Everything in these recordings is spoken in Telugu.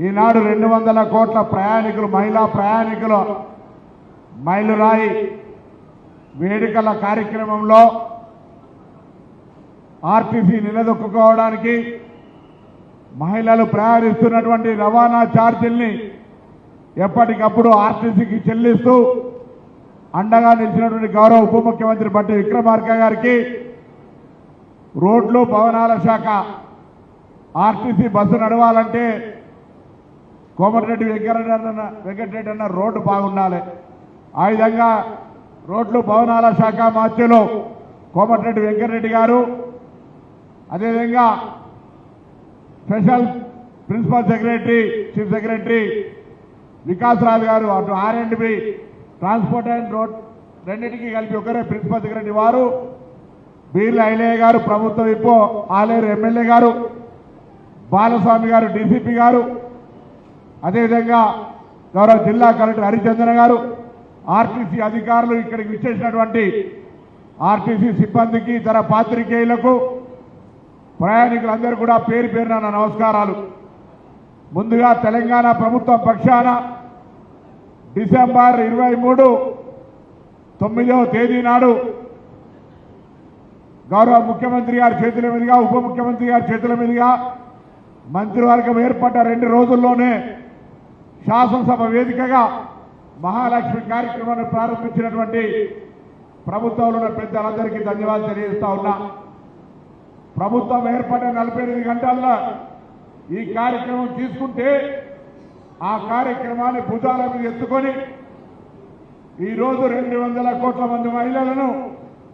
ఈనాడు 200 కోట్ల ప్రయాణికులు మహిళా ప్రయాణికులు మైలురాయి వేడుకల కార్యక్రమంలో ఆర్టీసీ నిలదొక్కుకోవడానికి మహిళలు ప్రయాణిస్తున్నటువంటి రవాణా ఛార్జీల్ని ఎప్పటికప్పుడు ఆర్టీసీకి చెల్లిస్తూ అండగా నిలిచినటువంటి గౌరవ ఉప ముఖ్యమంత్రి బట్టి విక్రమార్క గారికి రోడ్లు భవనాల శాఖ ఆర్టీసీ బస్సు నడవాలంటే కోమటిరెడ్డి వెంకటరెడ్డి అన్న రోడ్డు బాగుండాలి. ఆ విధంగా రోడ్లు భవనాల శాఖ మంత్రులు కోమటిరెడ్డి వెంకటరెడ్డి గారు, అదేవిధంగా special principal secretary chief secretary Vikas Raj garu, అటు R&B ట్రాన్స్పోర్ట్ అండ్ రోడ్ రెండింటికి కలిపి ఒకరే ప్రిన్సిపల్ సెక్రటరీ వారు, బీర్ల ఐలయ్య గారు ప్రభుత్వ విప్, ఆలేరు ఎమ్మెల్యే గారు, బాలస్వామి గారు డీసీపీ గారు, అదేవిధంగా గౌరవ జిల్లా కలెక్టర్ హరిచంద్ర గారు, ఆర్టీసీ అధికారులు, ఇక్కడికి విచ్చేసినటువంటి ఆర్టీసీ సిబ్బందికి, ఇతర పాత్రికేయులకు, ప్రయాణికులందరూ కూడా పేరు పేరున నా నమస్కారాలు. ముందుగా తెలంగాణ ప్రభుత్వం పక్షాన డిసెంబర్ 23, 9వ తేదీ నాడు గౌరవ ముఖ్యమంత్రి గారి చేతుల మీదుగా, ఉప ముఖ్యమంత్రి గారి చేతుల మీదుగా మంత్రివర్గం ఏర్పడ్డ 2 రోజుల్లోనే శాసనసభ వేదికగా మహాలక్ష్మి కార్యక్రమాన్ని ప్రారంభించినటువంటి ప్రభుత్వంలో ఉన్న పెద్దలందరికీ ధన్యవాదాలు తెలియజేస్తా ఉన్నా. ప్రభుత్వం ఏర్పడిన 48 గంటల్లో ఈ కార్యక్రమం తీసుకుంటే ఆ కార్యక్రమాన్ని భుజాల మీద ఎత్తుకొని ఈరోజు 200 కోట్ల మంది మహిళలను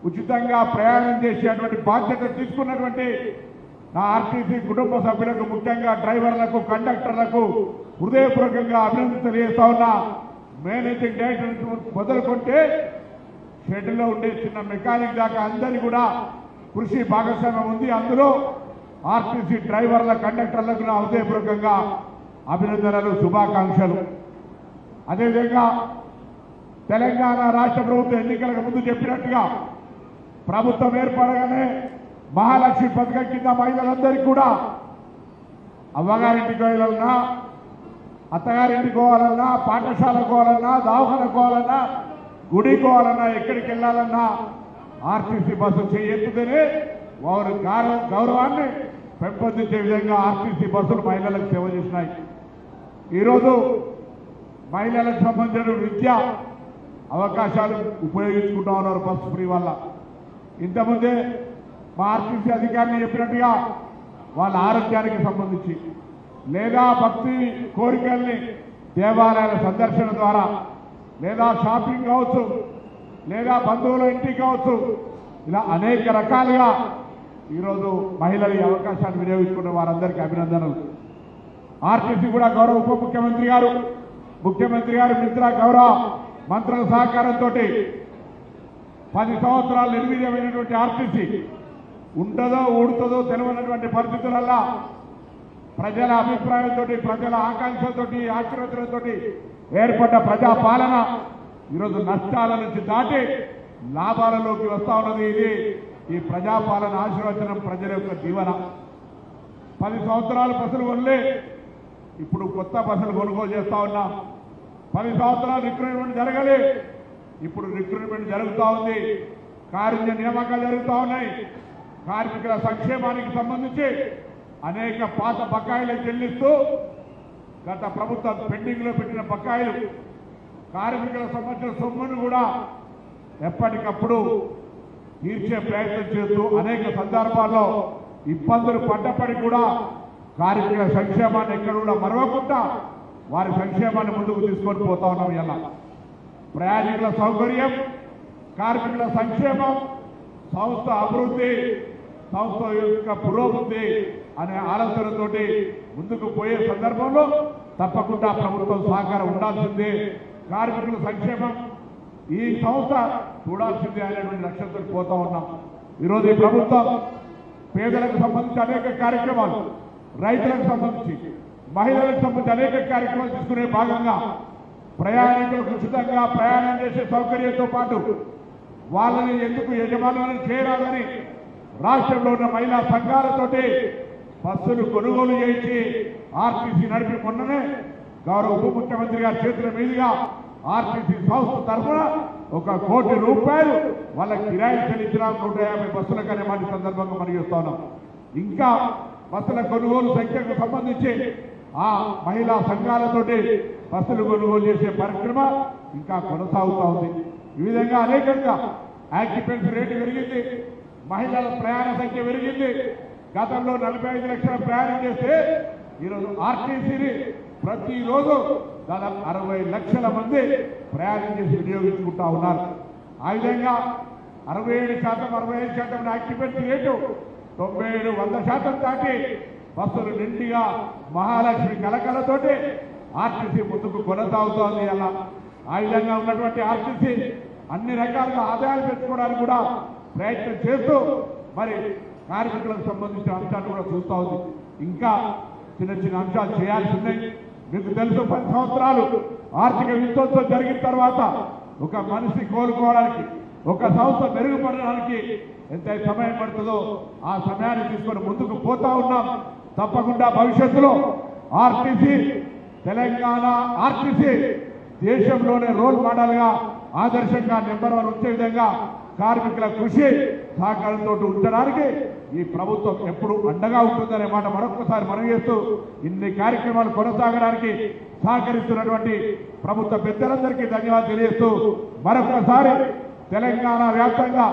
ఉచితంగా ప్రయాణం చేసేటువంటి బాధ్యత తీసుకున్నటువంటి నా ఆర్టీసీ కుటుంబ సభ్యులకు, ముఖ్యంగా డ్రైవర్లకు, కండక్టర్లకు హృదయపూర్వకంగా అభినందనలు తెలియజేస్తా ఉన్నా. మేనేజింగ్ డైరెక్టర్ మొదలుకుంటే షెడ్యూల్లో ఉండే చిన్న మెకానిక్ దాకా అందరి కూడా కృషి భాగస్వామ్యం ఉంది. అందులో ఆర్టీసీ డ్రైవర్ల, కండక్టర్లకు నా హృదయపూర్వకంగా అభినందనలు, శుభాకాంక్షలు. అదేవిధంగా తెలంగాణ రాష్ట్ర ప్రభుత్వం ఎన్నికలకు ముందు చెప్పినట్టుగా ప్రభుత్వం ఏర్పడగానే మహాలక్ష్మి పథకం కింద మహిళలందరికీ కూడా అవ్వగారింటికి వెళ్ళాలన్నా, అత్తగారింటికి పోవాలన్నా, పాఠశాలకు పోవాలన్నా, దవాఖానకు పోవాలన్నా, గుడికి పోవాలన్నా, ఎక్కడికి వెళ్ళాలన్నా ఆర్టీసీ బస్సు చేయెత్తుతేనే వారి గౌరవాన్ని పెంపొందించే విధంగా ఆర్టీసీ బస్సులు మహిళలకు సేవ చేసినాయి. ఈరోజు మహిళలకు సంబంధించిన విద్యా అవకాశాలు ఉపయోగించుకుంటా ఉన్నారు బస్సు ఫ్రీ వల్ల. ఇంతకుముందే మా ఆర్టీసీ అధికారిని చెప్పినట్టుగా వాళ్ళ ఆరోగ్యానికి సంబంధించి లేదా భక్తి కోరికల్ని దేవాలయాల సందర్శన ద్వారా, లేదా షాపింగ్ కావచ్చు, లేదా బంధువుల ఇంటికి కావచ్చు, ఇలా అనేక రకాలుగా ఈరోజు మహిళలు ఈ అవకాశాన్ని వినియోగించుకున్న వారందరికీ అభినందనలు. ఆర్టీసీ కూడా గౌరవ ఉప ముఖ్యమంత్రి గారు, ముఖ్యమంత్రి గారు మిత్ర గౌరవ మంత్రుల సహకారంతో 10 సంవత్సరాలు నిర్వీర్యమైనటువంటి ఆర్టీసీ ఉంటుందో ఊడుతుందో తెలియనటువంటి పరిస్థితులల్లా ప్రజల అభిప్రాయంతో, ప్రజల ఆకాంక్షలతో, ఆశీర్వచనతో ఏర్పడ్డ ప్రజాపాలన ఈరోజు నష్టాల నుంచి దాటి లాభాలలోకి వస్తా ఉన్నది. ఇది ఈ ప్రజాపాలన ఆశీర్వచనం, ప్రజల యొక్క దీవెన. 10 సంవత్సరాలు బస్సులు కొనలే, ఇప్పుడు కొత్త బస్సులు కొనుగోలు చేస్తా ఉన్నాం. 10 సంవత్సరాలు రిక్రూట్మెంట్ జరగలే, ఇప్పుడు రిక్రూట్మెంట్ జరుగుతూ ఉంది. కార్మిక నియామకాలు జరుగుతూ ఉన్నాయి. కార్మికుల సంక్షేమానికి సంబంధించి అనేక పాత బకాయిలు చెల్లిస్తూ గత ప్రభుత్వం పెండింగ్ లో పెట్టిన బకాయిలు, కార్మికులకు సంబంధించిన సొమ్మును కూడా ఎప్పటికప్పుడు తీర్చే ప్రయత్నం చేస్తూ అనేక సందర్భాల్లో ఇబ్బందులు పడ్డప్పటికీ కూడా కార్మికుల సంక్షేమాన్ని ఎక్కడ కూడా మరవకుండా వారి సంక్షేమాన్ని ముందుకు తీసుకొని పోతా ఉన్నాం. ఇలా ప్రయాణికుల సౌకర్యం, కార్మికుల సంక్షేమం, సంస్థ అభివృద్ధి, సంస్థ యొక్క పురోభివృద్ధి అనే ఆలోచనతోటి ముందుకు పోయే సందర్భంలో తప్పకుండా ప్రభుత్వం సహకారం ఉండాల్సిందే. కార్మికుల సంక్షేమం ఈ సంస్థ చూడాల్సిందే అనేటువంటి లక్ష్యంతో పోతా ఉన్నాం. ఈరోజు ఈ ప్రభుత్వం పేదలకు సంబంధించి అనేక కార్యక్రమాలు, రైతులకు సంబంధించి, మహిళలకు సంబంధించి అనేక కార్యక్రమాలు తీసుకునే భాగంగా ప్రయాణికులకు ఉచితంగా ప్రయాణం చేసే సౌకర్యంతో పాటు వాళ్ళని ఎందుకు యజమానులను చేరాలని రాష్ట్రంలో ఉన్న మహిళా సంఘాలతోటి బస్సులు కొనుగోలు చేయించి ఆర్టీసీ నడిపి మొన్ననే గౌరవ ఉప ముఖ్యమంత్రి గారి చేతుల మీదుగా ఆర్టీసీ సంస్థ తరఫున ₹1 కోటి వాళ్ళ కిరాయి చెల్లించిన 150 బస్సులకనే మాట సందర్భంగా మనం చేస్తా ఉన్నాం. ఇంకా బస్సుల కొనుగోలు సంఖ్యకు సంబంధించి ఆ మహిళా సంఘాలతోటి బస్సులు కొనుగోలు చేసే పరిక్రమ ఇంకా కొనసాగుతూ ఉంది. ఈ విధంగా అనేకంగా ఆక్యుపెన్సీ రేటు పెరిగింది, మహిళల ప్రయాణ సంఖ్య పెరిగింది. గతంలో 45 లక్షల ప్రయాణం చేస్తే ఈరోజు ఆర్టీసీని ప్రతిరోజు దాదాపు 60 లక్షల మంది ప్రయాణం చేసి వినియోగించుకుంటా ఉన్నారు. ఆ విధంగా 67%, 65% ఆక్యుపెన్సీ రేటు 97, 100% దాటి బస్సులు నిండిగా మహాలక్ష్మి కలకలతోటి ఆర్టీసీ ముందుకు కొనసాగుతోంది. అలా ఆ విధంగా ఉన్నటువంటి ఆర్టీసీ అన్ని రకాలుగా ఆదాయాలు పెంచుకోవడానికి కూడా ప్రయత్నం చేస్తూ మరి కార్మికులకు సంబంధించిన అంశాలు కూడా చూస్తూ ఉంది. ఇంకా చిన్న చిన్న అంశాలు చేయాల్సి ఉన్నాయి. మీకు తెలుసు 10 సంవత్సరాలు ఆర్థిక విధ్వంసం జరిగిన తర్వాత ఒక మనిషి కోలుకోవడానికి, ఒక సంస్థ మెరుగుపడడానికి ఎంత సమయం పడుతుందో ఆ సమయాన్ని తీసుకొని ముందుకు పోతా ఉన్నాం. తప్పకుండా భవిష్యత్తులో ఆర్టీసీ, తెలంగాణ ఆర్టీసీ దేశంలోనే రోల్ మోడల్ గా ఆదర్శంగా నెంబర్ 1 వచ్చే విధంగా కార్మికుల కృషి సహకారంతో ఉంచడానికి ఈ ప్రభుత్వం ఎప్పుడు అండగా ఉంటుందనే మాట మరొకసారి మనం చేస్తూ ఇన్ని కార్యక్రమాలు కొనసాగడానికి సహకరిస్తున్నటువంటి ప్రభుత్వ పెద్దలందరికీ ధన్యవాదాలు తెలియజేస్తూ మరొకసారి తెలంగాణ వ్యాప్తంగా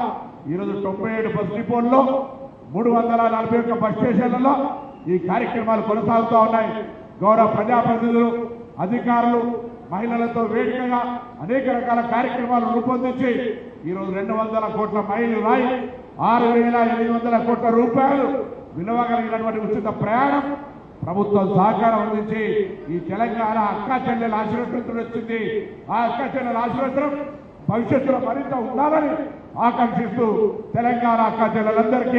ఈరోజు 97 బస్ డిపోల్లో 341 బస్ స్టేషన్లలో ఈ కార్యక్రమాలు కొనసాగుతూ ఉన్నాయి. గౌరవ ప్రజాప్రతినిధులు, అధికారులు మహిళలతో వేదికగా అనేక రకాల కార్యక్రమాలు రూపొందించి ఈరోజు 200 కోట్ల మైలు రాయి, 6,800 కోట్ల రూపాయలు విలువ కలిగినటువంటి ఉచిత ప్రయాణం ప్రభుత్వం సహకారం అందించి ఈ తెలంగాణ అక్కా చెల్లెల ఆశీర్వచనం వచ్చింది. ఆ అక్కా చెల్లెల ఆశీర్వచనం భవిష్యత్తులో మరింత ఉండాలని ఆకాంక్షిస్తూ తెలంగాణ అక్కా చెల్లెలందరికీ